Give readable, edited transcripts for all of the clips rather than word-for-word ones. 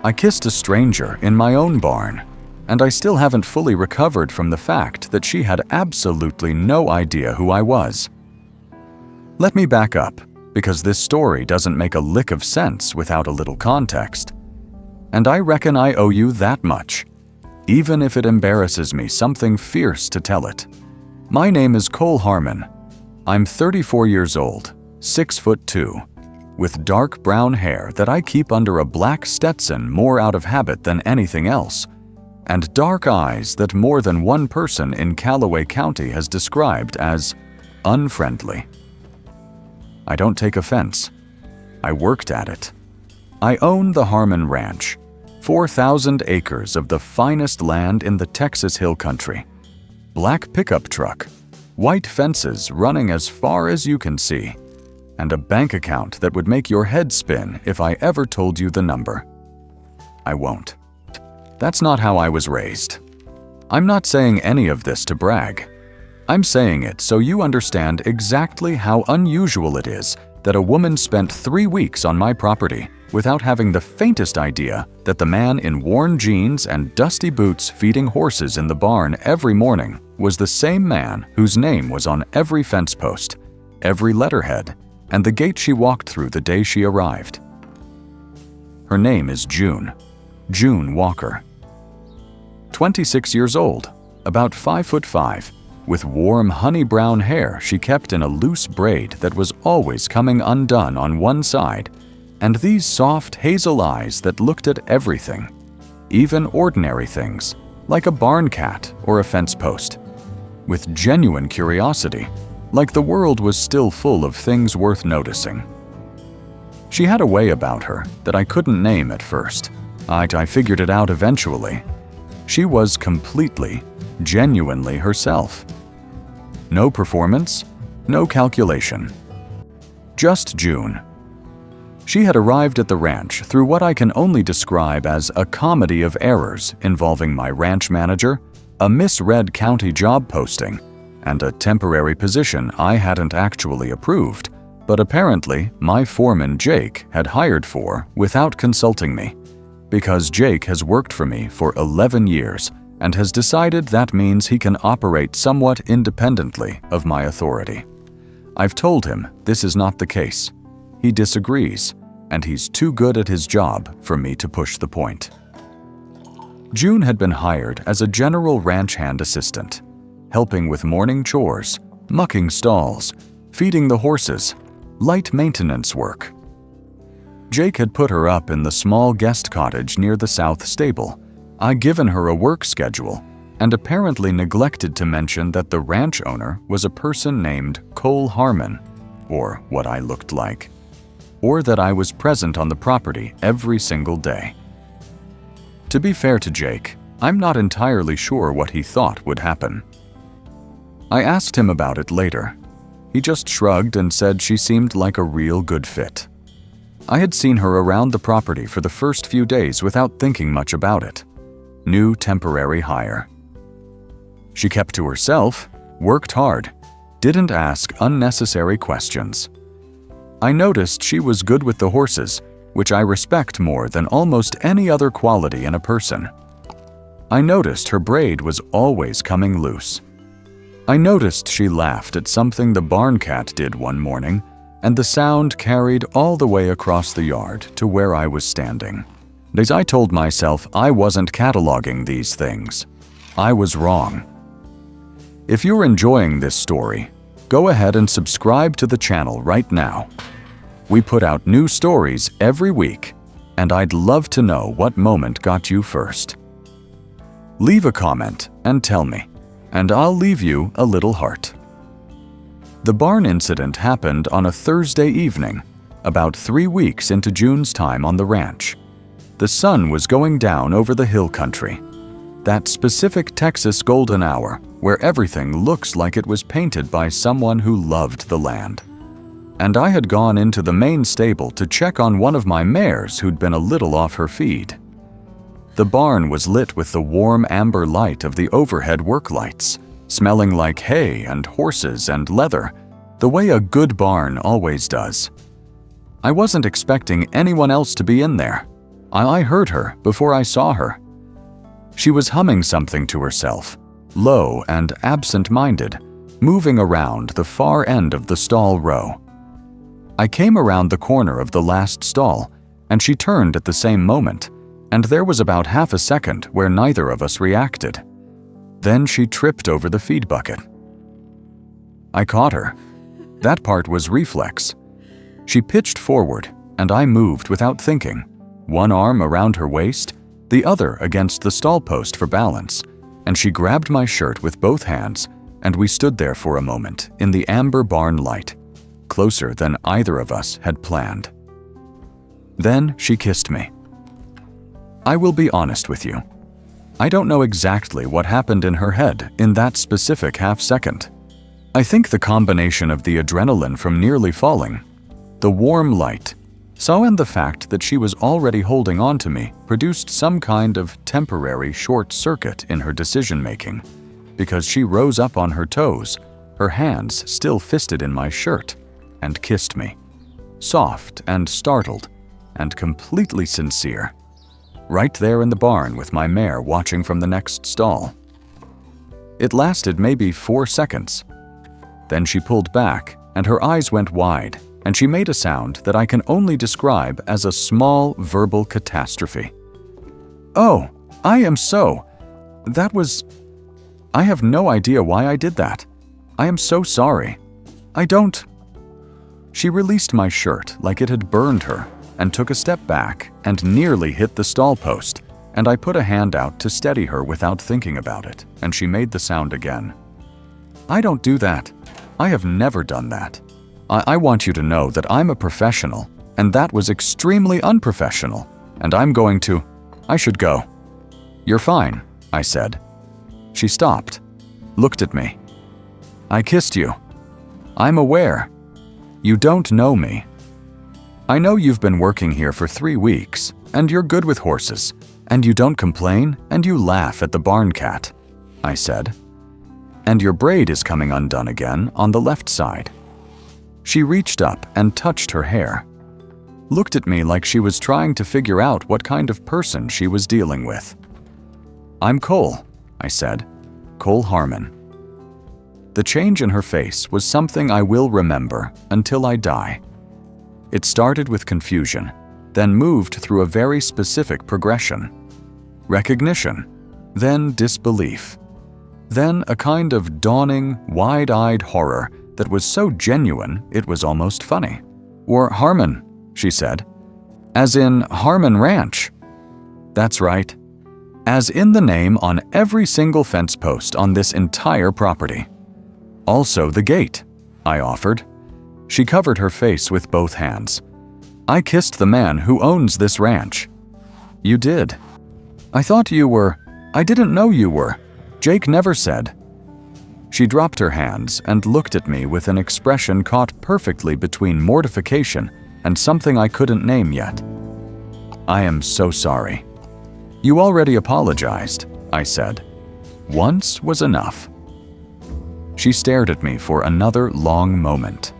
I kissed a stranger in my own barn, and I still haven't fully recovered from the fact that she had absolutely no idea who I was. Let me back up, because this story doesn't make a lick of sense without a little context. And I reckon I owe you that much, even if it embarrasses me something fierce to tell it. My name is Cole Harmon. I'm 34 years old, 6'2", with dark brown hair that I keep under a black Stetson more out of habit than anything else, and dark eyes that more than one person in Callaway County has described as unfriendly. I don't take offense. I worked at it. I own the Harmon Ranch, 4,000 acres of the finest land in the Texas Hill Country. Black pickup truck, white fences running as far as you can see, and a bank account that would make your head spin if I ever told you the number. I won't. That's not how I was raised. I'm not saying any of this to brag. I'm saying it so you understand exactly how unusual it is that a woman spent 3 weeks on my property without having the faintest idea that the man in worn jeans and dusty boots feeding horses in the barn every morning was the same man whose name was on every fence post, every letterhead, and the gate she walked through the day she arrived. Her name is June Walker. 26 years old, about 5'5", with warm honey brown hair she kept in a loose braid that was always coming undone on one side, and these soft hazel eyes that looked at everything, even ordinary things, like a barn cat or a fence post, with genuine curiosity, like the world was still full of things worth noticing. She had a way about her that I couldn't name at first. I figured it out eventually. She was completely, genuinely herself. No performance, no calculation. Just June. She had arrived at the ranch through what I can only describe as a comedy of errors involving my ranch manager, a misread county job posting, and a temporary position I hadn't actually approved, but apparently my foreman Jake had hired for without consulting me, because Jake has worked for me for 11 years and has decided that means he can operate somewhat independently of my authority. I've told him this is not the case. He disagrees, and he's too good at his job for me to push the point. June had been hired as a general ranch hand assistant, helping with morning chores, mucking stalls, feeding the horses, light maintenance work. Jake had put her up in the small guest cottage near the south stable. I'd given her a work schedule and apparently neglected to mention that the ranch owner was a person named Cole Harmon, or what I looked like, or that I was present on the property every single day. To be fair to Jake, I'm not entirely sure what he thought would happen. I asked him about it later. He just shrugged and said she seemed like a real good fit. I had seen her around the property for the first few days without thinking much about it. New temporary hire. She kept to herself, worked hard, didn't ask unnecessary questions. I noticed she was good with the horses, which I respect more than almost any other quality in a person. I noticed her braid was always coming loose. I noticed she laughed at something the barn cat did one morning, and the sound carried all the way across the yard to where I was standing. As I told myself I wasn't cataloging these things. I was wrong. If you're enjoying this story, go ahead and subscribe to the channel right now. We put out new stories every week, and I'd love to know what moment got you first. Leave a comment and tell me, and I'll leave you a little heart. The barn incident happened on a Thursday evening, about 3 weeks into June's time on the ranch. The sun was going down over the hill country, that specific Texas golden hour where everything looks like it was painted by someone who loved the land. And I had gone into the main stable to check on one of my mares who'd been a little off her feed. The barn was lit with the warm amber light of the overhead work lights, smelling like hay and horses and leather, the way a good barn always does. I wasn't expecting anyone else to be in there, I heard her before I saw her. She was humming something to herself, low and absent-minded, moving around the far end of the stall row. I came around the corner of the last stall, and she turned at the same moment, and there was about half a second where neither of us reacted. Then she tripped over the feed bucket. I caught her. That part was reflex. She pitched forward, and I moved without thinking, one arm around her waist, the other against the stall post for balance, and she grabbed my shirt with both hands, and we stood there for a moment in the amber barn light, closer than either of us had planned. Then she kissed me. I will be honest with you. I don't know exactly what happened in her head in that specific half-second. I think the combination of the adrenaline from nearly falling, the warm light, so and the fact that she was already holding on to me produced some kind of temporary short circuit in her decision-making, because she rose up on her toes, her hands still fisted in my shirt, and kissed me, soft and startled and completely sincere, right there in the barn with my mare watching from the next stall. It lasted maybe 4 seconds. Then she pulled back, and her eyes went wide, and she made a sound that I can only describe as a small verbal catastrophe. "Oh, I am so. I have no idea why I did that. I am so sorry. I don't." She released my shirt like it had burned her and took a step back and nearly hit the stall post, and I put a hand out to steady her without thinking about it, and she made the sound again. "I don't do that. I have never done that. I want you to know that I'm a professional, and that was extremely unprofessional, and I should go." "You're fine," I said. She stopped, looked at me. "I kissed you. I'm aware. You don't know me. I know you've been working here for 3 weeks, and you're good with horses, and you don't complain, and you laugh at the barn cat," I said. "And your braid is coming undone again on the left side." She reached up and touched her hair, looked at me like she was trying to figure out what kind of person she was dealing with. "I'm Cole," I said. "Cole Harmon." The change in her face was something I will remember until I die. It started with confusion, then moved through a very specific progression. Recognition, then disbelief, then a kind of dawning, wide-eyed horror that was so genuine it was almost funny. "Or Harmon," she said. "As in Harmon Ranch." "That's right. As in the name on every single fence post on this entire property. Also the gate," I offered. She covered her face with both hands. "I kissed the man who owns this ranch." "You did? I didn't know you were. Jake never said." She dropped her hands and looked at me with an expression caught perfectly between mortification and something I couldn't name yet. "I am so sorry." "You already apologized," I said. "Once was enough." She stared at me for another long moment.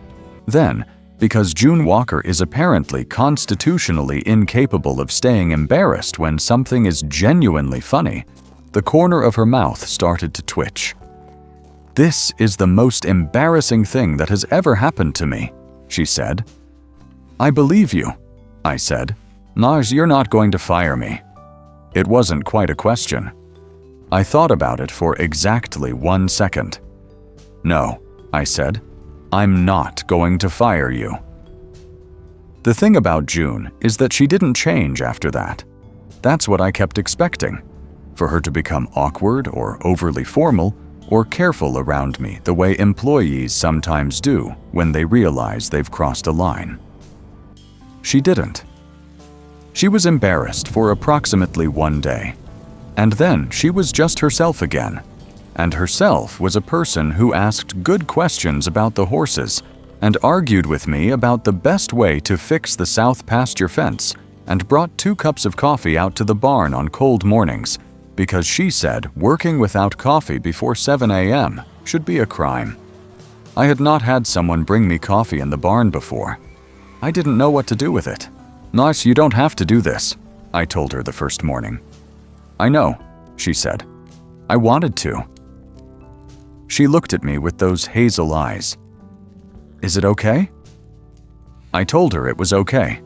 Then, because June Walker is apparently constitutionally incapable of staying embarrassed when something is genuinely funny, the corner of her mouth started to twitch. "This is the most embarrassing thing that has ever happened to me," she said. "I believe you," I said. "Naj, you're not going to fire me." It wasn't quite a question. I thought about it for exactly 1 second. "No," I said. "I'm not going to fire you." The thing about June is that she didn't change after that. That's what I kept expecting, for her to become awkward or overly formal or careful around me the way employees sometimes do when they realize they've crossed a line. She didn't. She was embarrassed for approximately 1 day, and then she was just herself again. And herself was a person who asked good questions about the horses and argued with me about the best way to fix the south pasture fence and brought 2 cups of coffee out to the barn on cold mornings because she said working without coffee before 7 a.m. should be a crime. I had not had someone bring me coffee in the barn before. I didn't know what to do with it. "Nice, you don't have to do this," I told her the first morning. I know, she said. I wanted to. She looked at me with those hazel eyes. Is it okay? I told her it was okay.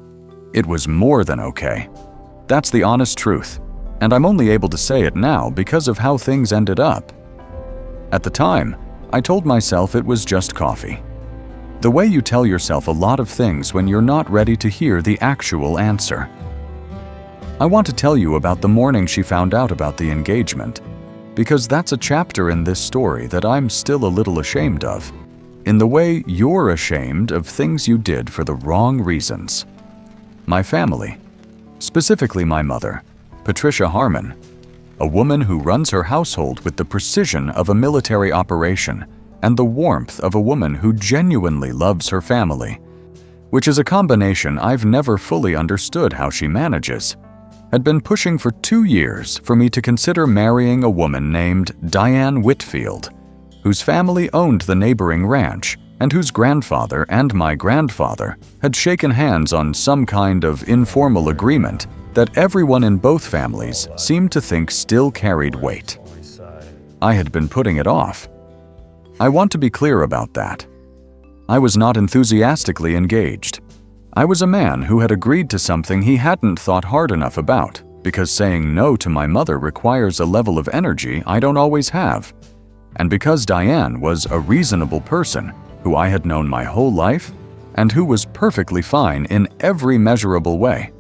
It was more than okay. That's the honest truth, and I'm only able to say it now because of how things ended up. At the time, I told myself it was just coffee. The way you tell yourself a lot of things when you're not ready to hear the actual answer. I want to tell you about the morning she found out about the engagement, because that's a chapter in this story that I'm still a little ashamed of, in the way you're ashamed of things you did for the wrong reasons. My family, specifically my mother, Patricia Harmon, a woman who runs her household with the precision of a military operation and the warmth of a woman who genuinely loves her family, which is a combination I've never fully understood how she manages, had been pushing for 2 years for me to consider marrying a woman named Diane Whitfield, whose family owned the neighboring ranch and whose grandfather and my grandfather had shaken hands on some kind of informal agreement that everyone in both families seemed to think still carried weight. I had been putting it off. I want to be clear about that. I was not enthusiastically engaged. I was a man who had agreed to something he hadn't thought hard enough about, because saying no to my mother requires a level of energy I don't always have, and because Diane was a reasonable person who I had known my whole life and who was perfectly fine in every measurable way.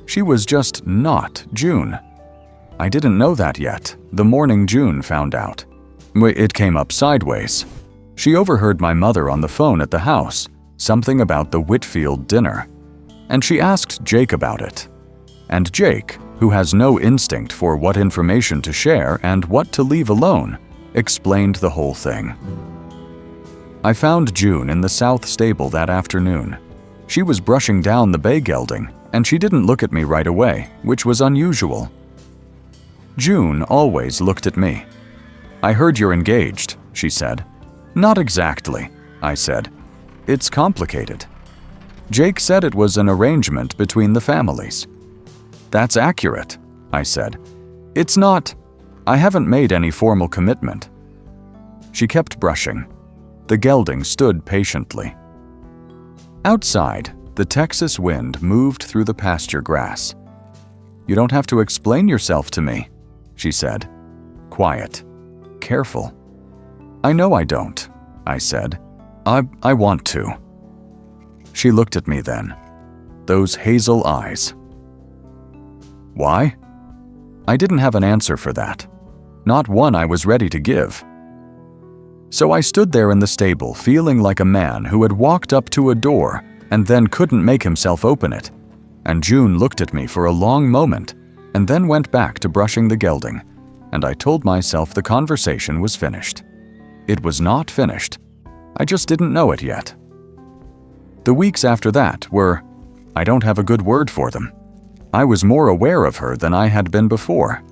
She was just not June. I didn't know that yet, the morning June found out. It came up sideways. She overheard my mother on the phone at the house, something about the Whitfield dinner, and she asked Jake about it. And Jake, who has no instinct for what information to share and what to leave alone, explained the whole thing. I found June in the south stable that afternoon. She was brushing down the bay gelding, and she didn't look at me right away, which was unusual. June always looked at me. I heard you're engaged, she said. Not exactly, I said. It's complicated. Jake said it was an arrangement between the families. That's accurate, I said. It's not. I haven't made any formal commitment. She kept brushing. The gelding stood patiently. Outside, the Texas wind moved through the pasture grass. You don't have to explain yourself to me, she said. Quiet. Careful. I know I don't, I said. I want to. She looked at me then. Those hazel eyes. Why? I didn't have an answer for that. Not one I was ready to give. So I stood there in the stable feeling like a man who had walked up to a door and then couldn't make himself open it. And June looked at me for a long moment and then went back to brushing the gelding, and I told myself the conversation was finished. It was not finished. I just didn't know it yet. The weeks after that were, I don't have a good word for them. I was more aware of her than I had been before.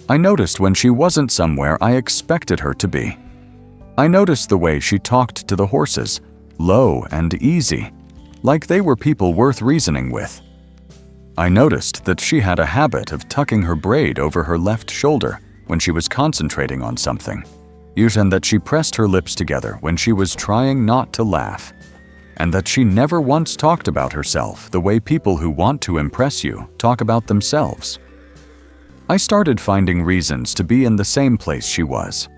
I noticed when she wasn't somewhere I expected her to be. I noticed the way she talked to the horses, low and easy, like they were people worth reasoning with. I noticed that she had a habit of tucking her braid over her left shoulder when she was concentrating on something, and that she pressed her lips together when she was trying not to laugh, and that she never once talked about herself the way people who want to impress you talk about themselves. I started finding reasons to be in the same place she was.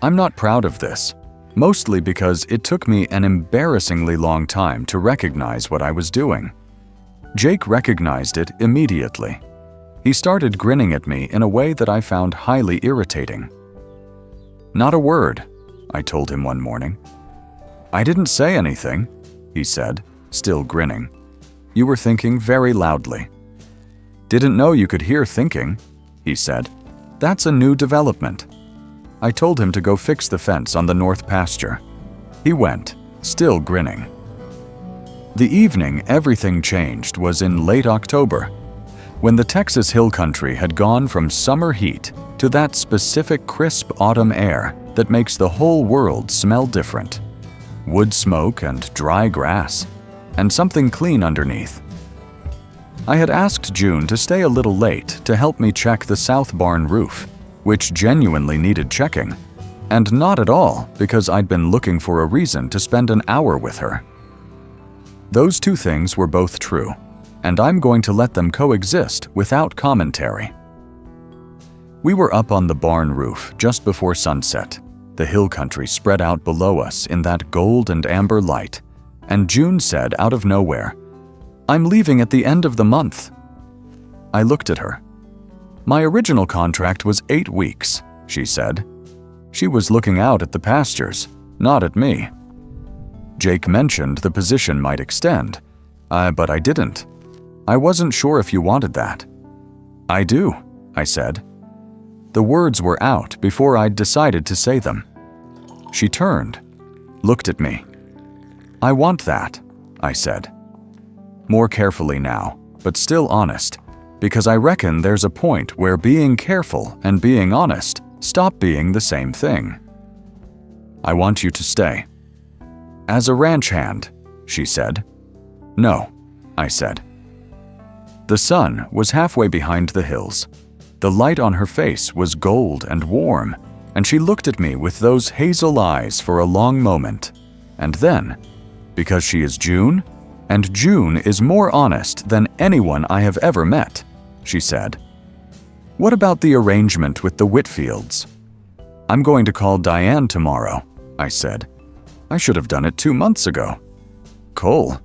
I'm not proud of this, mostly because it took me an embarrassingly long time to recognize what I was doing. Jake recognized it immediately. He started grinning at me in a way that I found highly irritating. Not a word, I told him one morning. I didn't say anything, he said, still grinning. You were thinking very loudly. Didn't know you could hear thinking, he said. That's a new development. I told him to go fix the fence on the north pasture. He went, still grinning. The evening everything changed was in late October, when the Texas hill country had gone from summer heat to that specific crisp autumn air that makes the whole world smell different. Wood smoke and dry grass, and something clean underneath. I had asked June to stay a little late to help me check the south barn roof, which genuinely needed checking, and not at all because I'd been looking for a reason to spend an hour with her. Those two things were both true, and I'm going to let them coexist without commentary. We were up on the barn roof just before sunset. The hill country spread out below us in that gold and amber light, and June said out of nowhere, "I'm leaving at the end of the month." I looked at her. "My original contract was 8 weeks," she said. She was looking out at the pastures, not at me. "Jake mentioned the position might extend, but I didn't. I wasn't sure if you wanted that." "I do," I said. The words were out before I'd decided to say them. She turned, looked at me. "I want that," I said. More carefully now, but still honest, because I reckon there's a point where being careful and being honest stop being the same thing. "I want you to stay." "As a ranch hand," she said. "No," I said. The sun was halfway behind the hills. The light on her face was gold and warm, and she looked at me with those hazel eyes for a long moment. And then, because she is June, and June is more honest than anyone I have ever met, she said, "What about the arrangement with the Whitfields?" "I'm going to call Diane tomorrow," I said. "I should have done it 2 months ago." "Cole."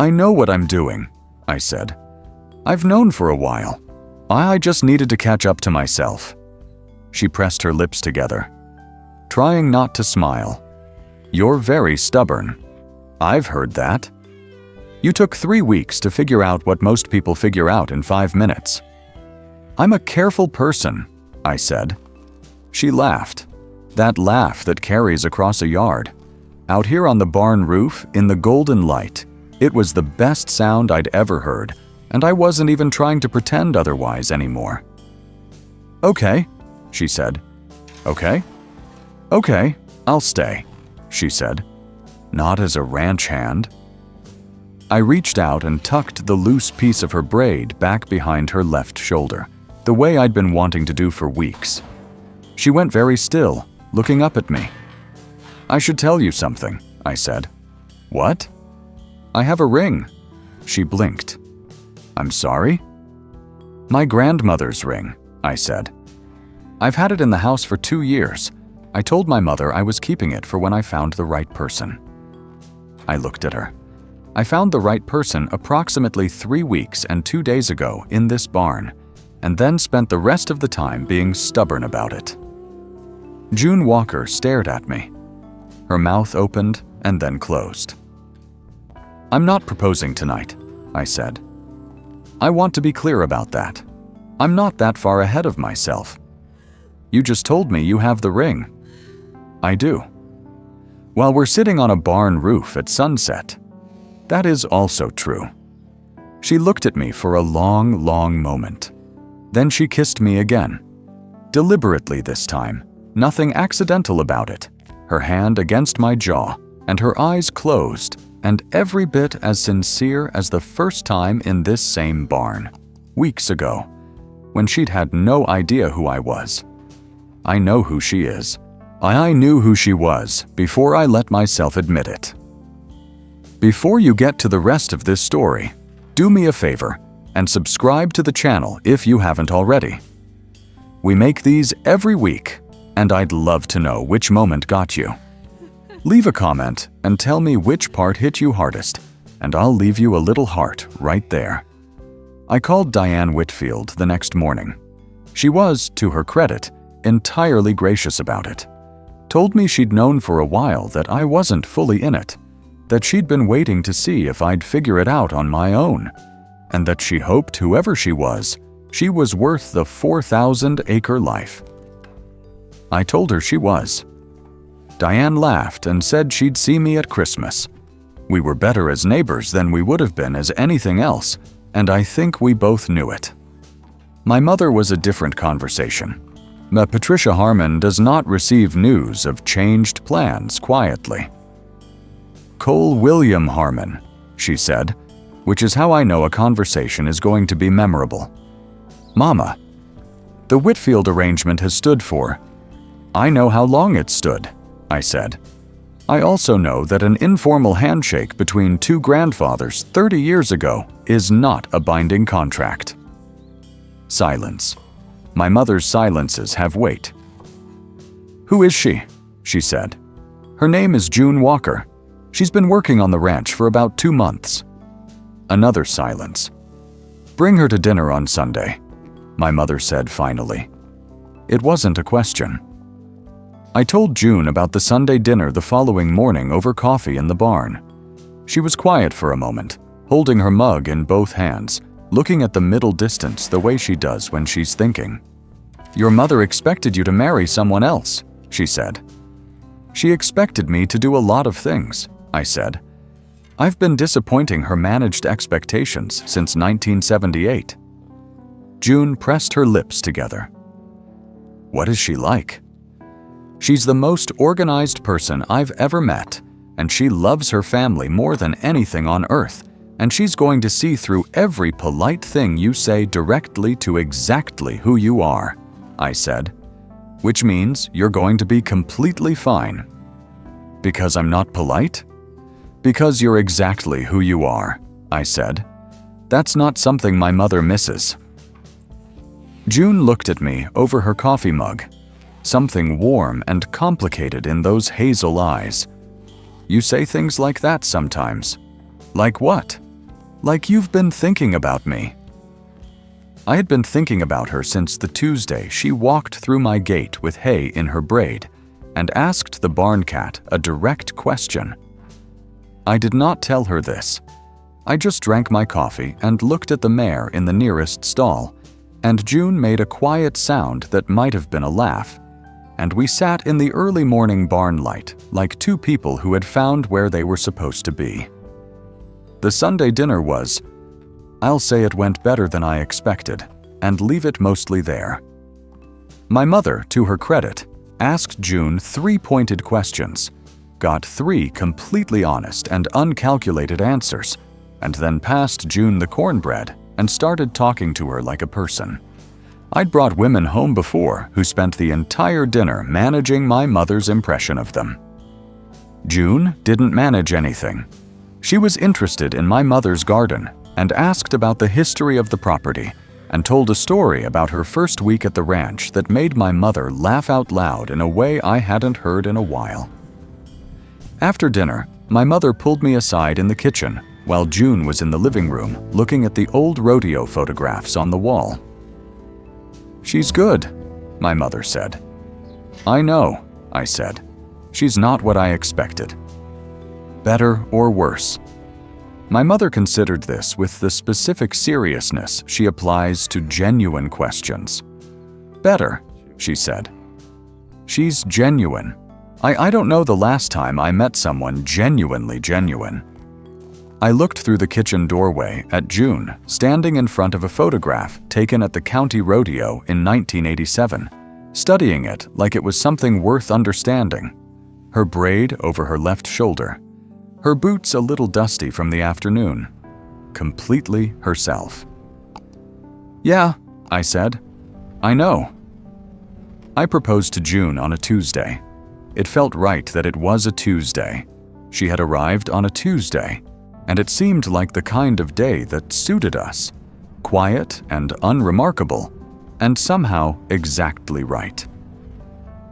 "I know what I'm doing," I said. "I've known for a while. I just needed to catch up to myself." She pressed her lips together, trying not to smile. "You're very stubborn." "I've heard that." "You took 3 weeks to figure out what most people figure out in 5 minutes." "I'm a careful person," I said. She laughed, that laugh that carries across a yard. Out here on the barn roof, in the golden light, it was the best sound I'd ever heard, and I wasn't even trying to pretend otherwise anymore. "Okay," she said. "Okay? Okay, I'll stay," she said. "Not as a ranch hand." I reached out and tucked the loose piece of her braid back behind her left shoulder, the way I'd been wanting to do for weeks. She went very still, looking up at me. "I should tell you something," I said. "What?" "I have a ring." She blinked. "I'm sorry?" "My grandmother's ring," I said. "I've had it in the house for 2 years. I told my mother I was keeping it for when I found the right person." I looked at her. I found the right person approximately 3 weeks and 2 days ago in this barn, and then spent the rest of the time being stubborn about it. June Walker stared at me. Her mouth opened and then closed. "I'm not proposing tonight," I said. "I want to be clear about that. I'm not that far ahead of myself." "You just told me you have the ring." "I do." "While we're sitting on a barn roof at sunset." "That is also true." She looked at me for a long, long moment. Then she kissed me again. Deliberately this time, nothing accidental about it. Her hand against my jaw, and her eyes closed, and every bit as sincere as the first time in this same barn, weeks ago, when she'd had no idea who I was. I know who she is. I knew who she was before I let myself admit it. Before you get to the rest of this story, do me a favor and subscribe to the channel if you haven't already. We make these every week, and I'd love to know which moment got you. Leave a comment and tell me which part hit you hardest, and I'll leave you a little heart right there. I called Diane Whitfield the next morning. She was, to her credit, entirely gracious about it. Told me she'd known for a while that I wasn't fully in it, that she'd been waiting to see if I'd figure it out on my own, and that she hoped whoever she was worth the 4,000-acre life. I told her she was. Diane laughed and said she'd see me at Christmas. We were better as neighbors than we would have been as anything else, and I think we both knew it. My mother was a different conversation. But Patricia Harmon does not receive news of changed plans quietly. "Cole William Harmon," she said, which is how I know a conversation is going to be memorable. Mama, the Whitfield arrangement has stood for. I know how long it stood, I said. I also know that an informal handshake between two grandfathers 30 years ago is not a binding contract. Silence. My mother's silences have weight. Who is she? She said. Her name is June Walker. She's been working on the ranch for about 2 months. Another silence. Bring her to dinner on Sunday, my mother said finally. It wasn't a question. I told June about the Sunday dinner the following morning over coffee in the barn. She was quiet for a moment, holding her mug in both hands, looking at the middle distance the way she does when she's thinking. Your mother expected you to marry someone else, she said. She expected me to do a lot of things, I said. I've been disappointing her managed expectations since 1978. June pressed her lips together. What is she like? She's the most organized person I've ever met, and she loves her family more than anything on earth, and she's going to see through every polite thing you say directly to exactly who you are, I said, which means you're going to be completely fine. Because I'm not polite? Because you're exactly who you are, I said. That's not something my mother misses. June looked at me over her coffee mug. Something warm and complicated in those hazel eyes. You say things like that sometimes. Like what? Like you've been thinking about me. I had been thinking about her since the Tuesday she walked through my gate with hay in her braid and asked the barn cat a direct question. I did not tell her this. I just drank my coffee and looked at the mare in the nearest stall, and June made a quiet sound that might have been a laugh, and we sat in the early morning barn light like two people who had found where they were supposed to be. The Sunday dinner was, I'll say it went better than I expected, and leave it mostly there. My mother, to her credit, asked June 3 pointed questions, got 3 completely honest and uncalculated answers, and then passed June the cornbread and started talking to her like a person. I'd brought women home before who spent the entire dinner managing my mother's impression of them. June didn't manage anything. She was interested in my mother's garden and asked about the history of the property and told a story about her first week at the ranch that made my mother laugh out loud in a way I hadn't heard in a while. After dinner, my mother pulled me aside in the kitchen while June was in the living room looking at the old rodeo photographs on the wall. She's good, my mother said. I know, I said. She's not what I expected. Better or worse? My mother considered this with the specific seriousness she applies to genuine questions. Better, she said. She's genuine. I don't know the last time I met someone genuinely genuine. I looked through the kitchen doorway at June standing in front of a photograph taken at the county rodeo in 1987, studying it like it was something worth understanding. Her braid over her left shoulder, her boots a little dusty from the afternoon, completely herself. Yeah, I said. I know. I proposed to June on a Tuesday. It felt right that it was a Tuesday. She had arrived on a Tuesday, and it seemed like the kind of day that suited us, quiet and unremarkable, and somehow exactly right.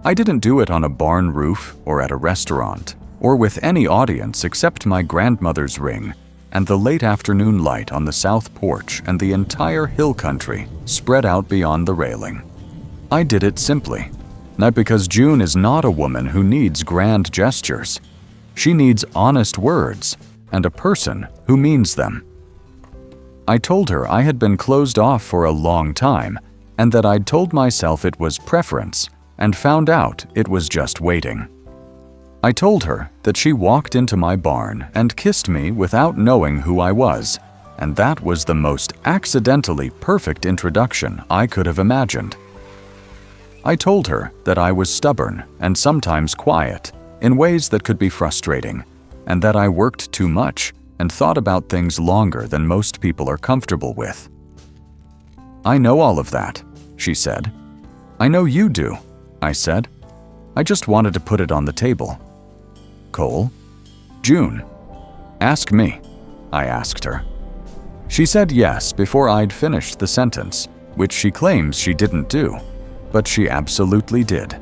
I didn't do it on a barn roof or at a restaurant, or with any audience except my grandmother's ring and the late afternoon light on the south porch and the entire hill country spread out beyond the railing. I did it simply, not because June is not a woman who needs grand gestures. She needs honest words and a person who means them. I told her I had been closed off for a long time and that I'd told myself it was preference and found out it was just waiting. I told her that she walked into my barn and kissed me without knowing who I was, and that was the most accidentally perfect introduction I could have imagined. I told her that I was stubborn and sometimes quiet in ways that could be frustrating, and that I worked too much and thought about things longer than most people are comfortable with. "I know all of that," she said. "I know you do," I said. "I just wanted to put it on the table." "Cole?" "June." "Ask me," I asked her. She said yes before I'd finished the sentence, which she claims she didn't do, but she absolutely did,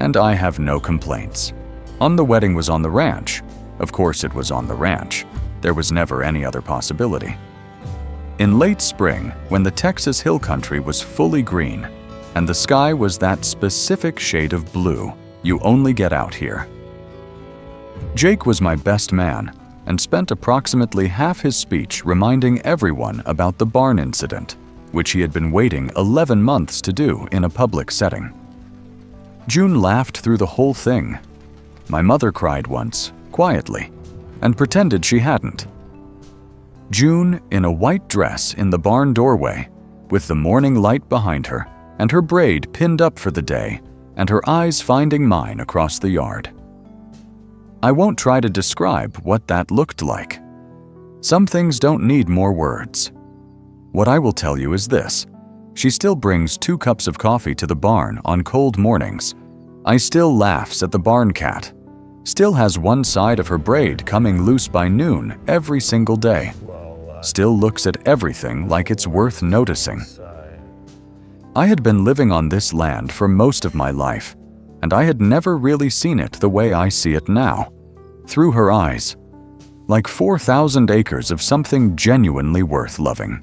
and I have no complaints. The wedding was on the ranch. Of course it was on the ranch. There was never any other possibility. In late spring, when the Texas hill country was fully green, and the sky was that specific shade of blue you only get out here. Jake was my best man, and spent approximately half his speech reminding everyone about the barn incident, which he had been waiting 11 months to do in a public setting. June laughed through the whole thing. My mother cried once, quietly, and pretended she hadn't. June, in a white dress in the barn doorway, with the morning light behind her, and her braid pinned up for the day, and her eyes finding mine across the yard. I won't try to describe what that looked like. Some things don't need more words. What I will tell you is this: she still brings 2 cups of coffee to the barn on cold mornings. I still laughs at the barn cat. Still has one side of her braid coming loose by noon every single day. Still looks at everything like it's worth noticing. I had been living on this land for most of my life, and I had never really seen it the way I see it now, through her eyes, like 4,000 acres of something genuinely worth loving.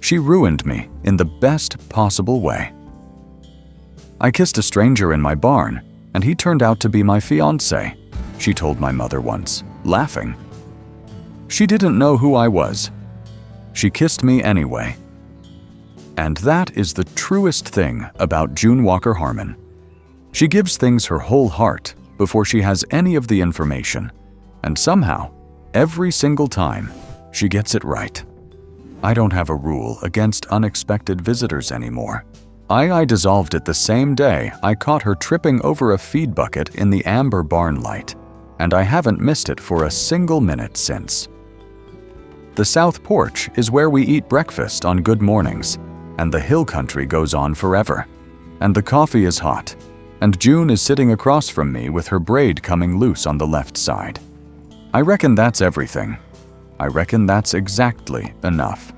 She ruined me in the best possible way. I kissed a stranger in my barn, and he turned out to be my fiancé, she told my mother once, laughing. She didn't know who I was. She kissed me anyway. And that is the truest thing about June Walker Harmon. She gives things her whole heart before she has any of the information, and somehow, every single time, she gets it right. I don't have a rule against unexpected visitors anymore. I dissolved it the same day I caught her tripping over a feed bucket in the amber barn light, and I haven't missed it for a single minute since. The south porch is where we eat breakfast on good mornings, and the hill country goes on forever, and the coffee is hot, and June is sitting across from me with her braid coming loose on the left side. I reckon that's everything. I reckon that's exactly enough.